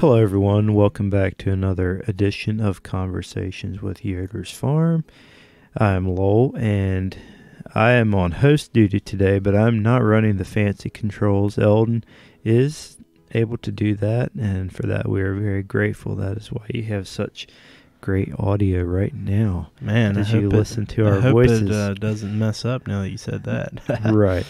Hello, everyone. Welcome back to another edition of Conversations with Yoders Farm. I'm Lowell, and I am on host duty today, but I'm not running the fancy controls. Eldon is able to do that, and for that we are very grateful. That is why you have such great audio right now. Man, as you listen to our voices. I hope it doesn't mess up now that you said that. Right.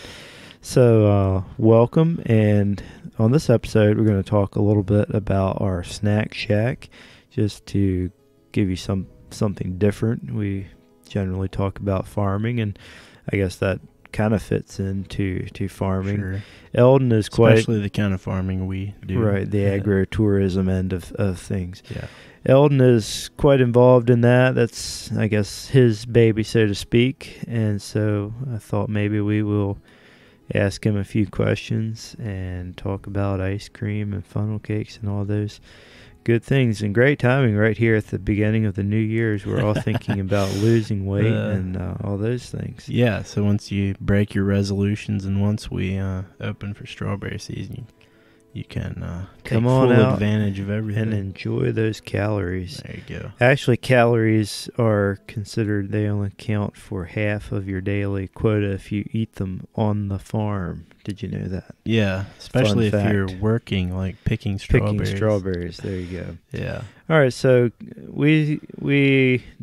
So, welcome, and on this episode, we're going to talk a little bit about our snack shack, just to give you something different. We generally talk about farming, and I guess that kind of fits into farming. Sure. Eldon is especially the kind of farming we do. Right, the agro-tourism end of things. Yeah. Eldon is quite involved in that. That's, I guess, his baby, so to speak, and so I thought maybe we will ask him a few questions and talk about ice cream and funnel cakes and all those good things. And great timing right here at the beginning of the new year as we're all thinking about losing weight and all those things. Yeah, so once you break your resolutions and once we open for strawberry season, you can take full advantage of everything. And enjoy those calories. There you go. Actually, calories are considered, they only count for half of your daily quota if you eat them on the farm. Did you know that? Yeah, especially if you're working, like picking strawberries. There you go. Yeah. All right, so we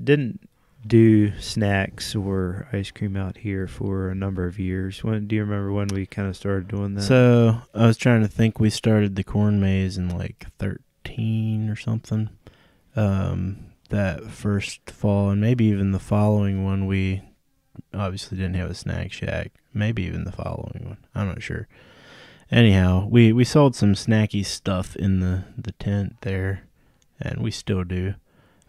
didn't do snacks or ice cream out here for a number of years. When do you remember when we kind of started doing that? So I was trying to think. We started the corn maze in like 13 or something. That first fall, and maybe even the following one. We obviously didn't have a snack shack. Maybe even the following one. I'm not sure. Anyhow, we sold some snacky stuff in the tent there, and we still do.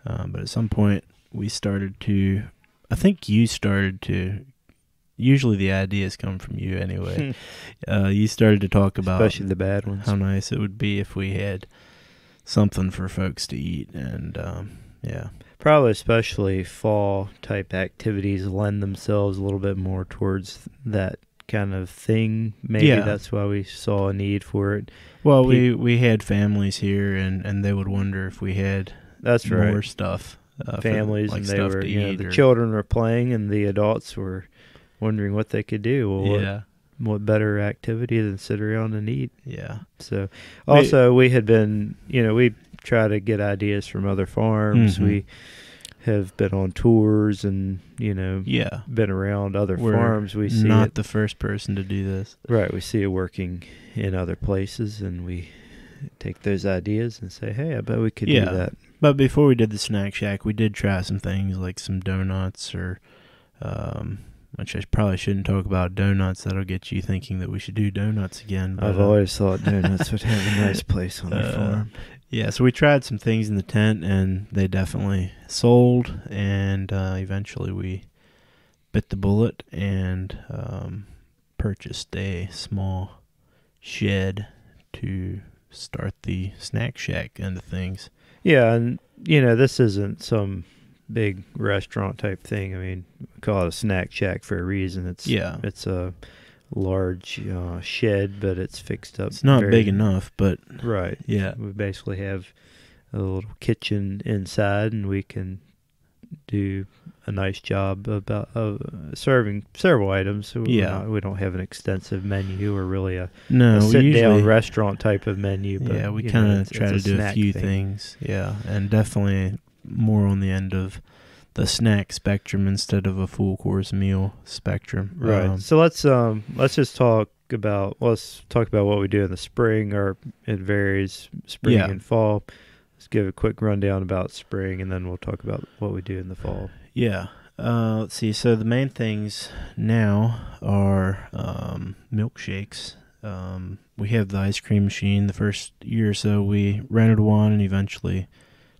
But at some point, we started to, I think you started to, usually the ideas come from you anyway. You started to talk about, especially the bad ones, how nice it would be if we had something for folks to eat. And yeah. Probably especially fall type activities lend themselves a little bit more towards that kind of thing. Maybe that's why we saw a need for it. Well, we had families here, and they would wonder if we had more stuff. Families, like and they were, the children were playing, and the adults were wondering what they could do. Well, what better activity than sit around and eat? Yeah. So, also we had been, we try to get ideas from other farms. Mm-hmm. We have been on tours and been around other farms. We see not the first person to do this. Right. We see it working in other places, and we take those ideas and say, hey, I bet we could do that. But before we did the snack shack, we did try some things like some donuts, or which I probably shouldn't talk about donuts. That'll get you thinking that we should do donuts again. But, I've always thought donuts would have a nice place on our farm. Yeah, so we tried some things in the tent, and they definitely sold, and eventually we bit the bullet and purchased a small shed to start the snack shack end of things. Yeah, and this isn't some big restaurant type thing. I mean, we call it a snack shack for a reason. It's a large shed, but it's fixed up. It's not big enough, but right. Yeah, we basically have a little kitchen inside, and we can do a nice job of serving several items. So we don't have an extensive menu or really a sit-down restaurant type of menu. But, we kind of try to do a few things. Yeah, and definitely more on the end of the snack spectrum instead of a full course meal spectrum. Right. So let's talk about what we do in the spring, or it varies spring and fall. Let's give a quick rundown about spring, and then we'll talk about what we do in the fall. Yeah. Let's see. So the main things now are milkshakes. We have the ice cream machine. The first year or so, we rented one, and eventually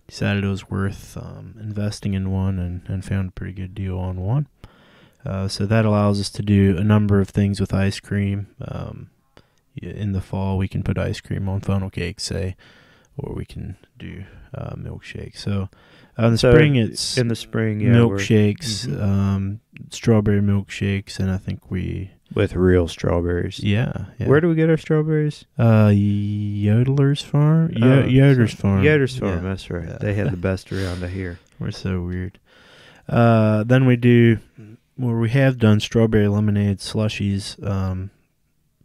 decided it was worth investing in one, and found a pretty good deal on one. So that allows us to do a number of things with ice cream. In the fall, we can put ice cream on funnel cakes, say, or we can do milkshakes. So in the spring, it's in the spring, milkshakes. strawberry milkshakes, and I think with real strawberries. yeah. Where do we get our strawberries? Yoders Farm? Yoders Farm. Yoders Farm, Yeah. that's right. Yeah. They had the best around here. We're so weird. Then we have done strawberry lemonade slushies.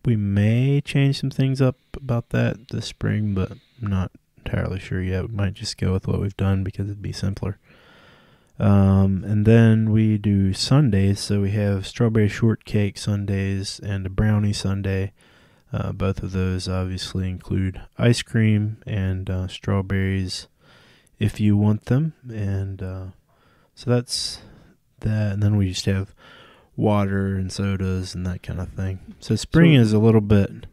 We may change some things up about that this spring, but I'm not entirely sure yet. We might just go with what we've done because it'd be simpler. And then we do sundaes, so we have strawberry shortcake sundaes and a brownie sundae. Both of those obviously include ice cream and strawberries if you want them. And so that's that. And then we just have water and sodas and that kind of thing. So spring is a little bit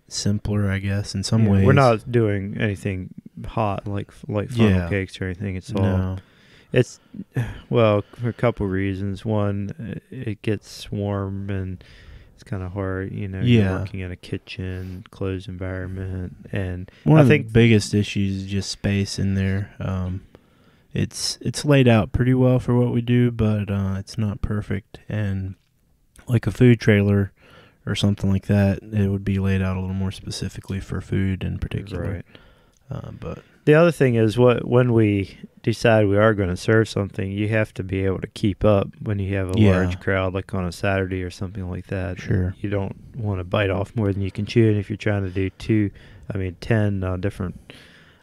simpler, I guess, in some ways. We're not doing anything hot like funnel cakes or anything. It's all it's for a couple reasons. One, it gets warm and it's kind of hard, you're working in a kitchen, closed environment, and I think the biggest issues is just space in there. It's laid out pretty well for what we do, but it's not perfect. And like a food trailer or something like that, it would be laid out a little more specifically for food in particular. Right. But the other thing is when we decide we are going to serve something, you have to be able to keep up when you have a large crowd, like on a Saturday or something like that. Sure. You don't want to bite off more than you can chew, and if you're trying to do 10 different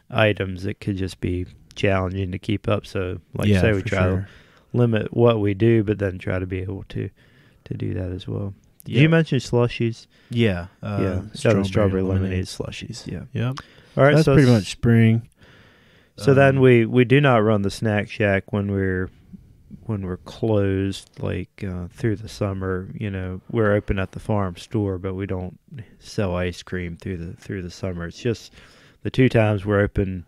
items, it could just be challenging to keep up. So like you say, we try to limit what we do, but then try to be able to do that as well. Did you mention slushies? Strawberry lemonade slushies. Yeah. Yep. All right, so that's pretty much spring. So then we do not run the snack shack when we're closed, like through the summer. We're open at the farm store, but we don't sell ice cream through the summer. It's just the 2 times we're open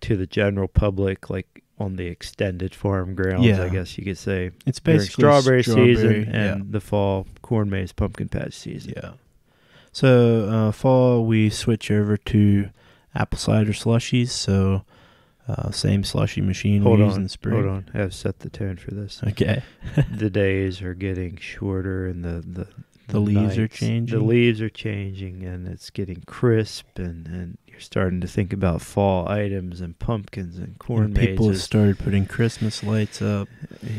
to the general public, like on the extended farm grounds, I guess you could say. It's basically strawberry season and the fall corn maze pumpkin patch season. Yeah. So fall we switch over to apple cider slushies. So same slushy machine we use in spring. Hold on, I have set the tone for this. Okay. The days are getting shorter and the leaves are changing. The leaves are changing and it's getting crisp and you're starting to think about fall items and pumpkins and corn mazes. People have started putting Christmas lights up.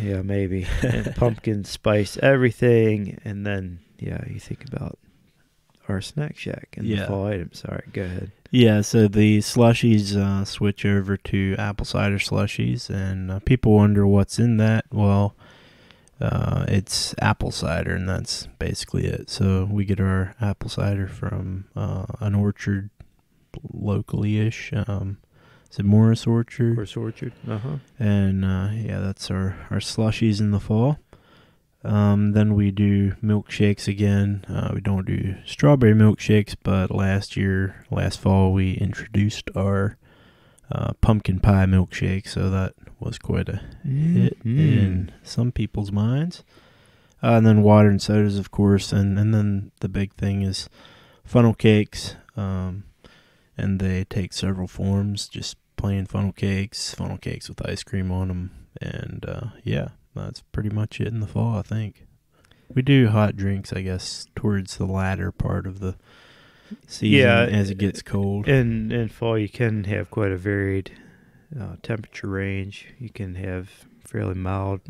Yeah, maybe. And pumpkin spice everything. And then, you think about our snack shack and the fall items. All right, go ahead. Yeah, so the slushies switch over to apple cider slushies. And people wonder what's in that. Well, it's apple cider, and that's basically it. So we get our apple cider from an orchard locally-ish. Is it Morris Orchard? Morris Orchard, And that's our slushies in the fall. Then we do milkshakes again. We don't do strawberry milkshakes, but last fall, we introduced our pumpkin pie milkshake, so that was quite a hit in some people's minds. And then water and sodas, of course, and then the big thing is funnel cakes, and they take several forms, just plain funnel cakes with ice cream on them, and that's pretty much it in the fall, I think. We do hot drinks, I guess, towards the latter part of the season as it gets cold. In fall, you can have quite a varied temperature range. You can have fairly mild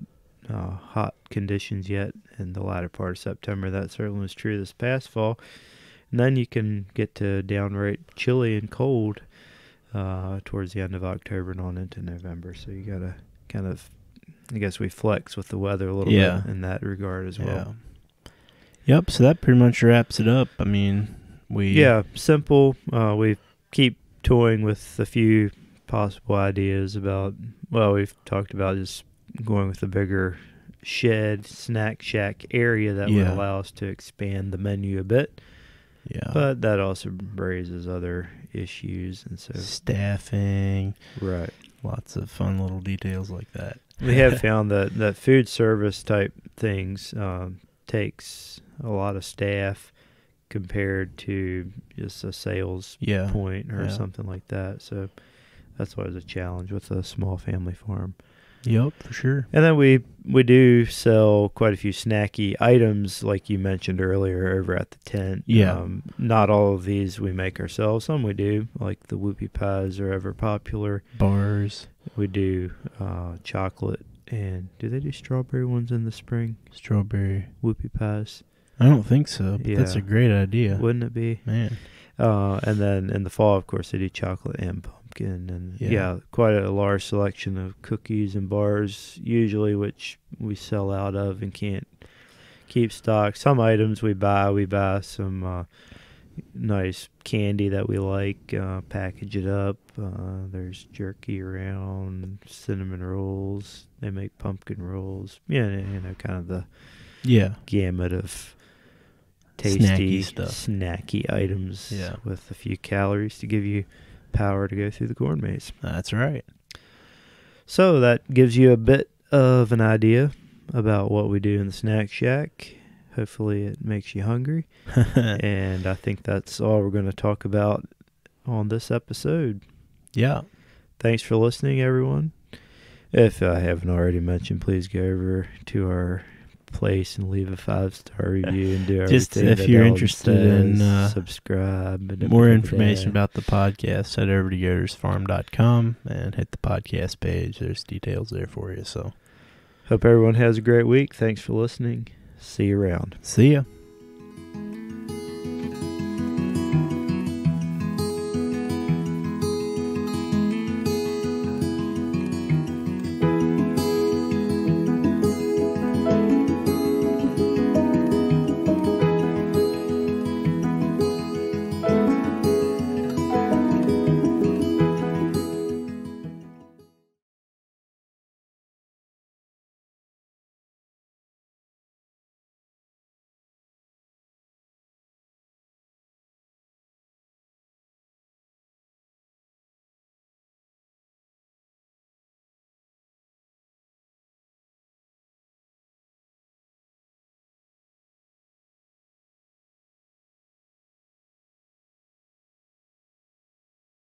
hot conditions yet in the latter part of September. That certainly was true this past fall. And then you can get to downright chilly and cold towards the end of October and on into November. So you got to kind of, I guess we flex with the weather a little bit in that regard as well. Yep, so that pretty much wraps it up. I mean, simple. We keep toying with a few possible ideas about, we've talked about just going with a bigger snack shack area that would allow us to expand the menu a bit. Yeah. But that also raises other issues, and so staffing. Right. Lots of fun little details like that. We have found that food service type things takes a lot of staff compared to just a sales point or something like that. So that's always a challenge with a small family farm. Yep, for sure. And then we do sell quite a few snacky items, like you mentioned earlier, over at the tent. Yeah. Not all of these we make ourselves. Some we do, like the whoopie pies are ever popular. Bars. We do chocolate, and do they do strawberry ones in the spring? Strawberry. Whoopie pies? I don't think so, but that's a great idea. Wouldn't it be? Man. And then in the fall, of course, they do chocolate and pumpkin. And quite a large selection of cookies and bars, usually, which we sell out of and can't keep stock. Some items we buy some nice candy that we like, package it up. There's jerky around, cinnamon rolls. They make pumpkin rolls. Kind of the gamut of tasty, snacky items with a few calories to give you power to go through the corn maze. That's right. So that gives you a bit of an idea about what we do in the Snack Shack. Hopefully it makes you hungry. And I think that's all we're going to talk about on this episode. Yeah. Thanks for listening, everyone. If I haven't already mentioned, please go over to our place and leave a 5-star review and do everything. Just if you're interested in subscribe and more information about the podcast, head over to yodersfarm.com and hit the podcast page. There's details there for you. So hope everyone has a great week. Thanks for listening. See you around. See ya.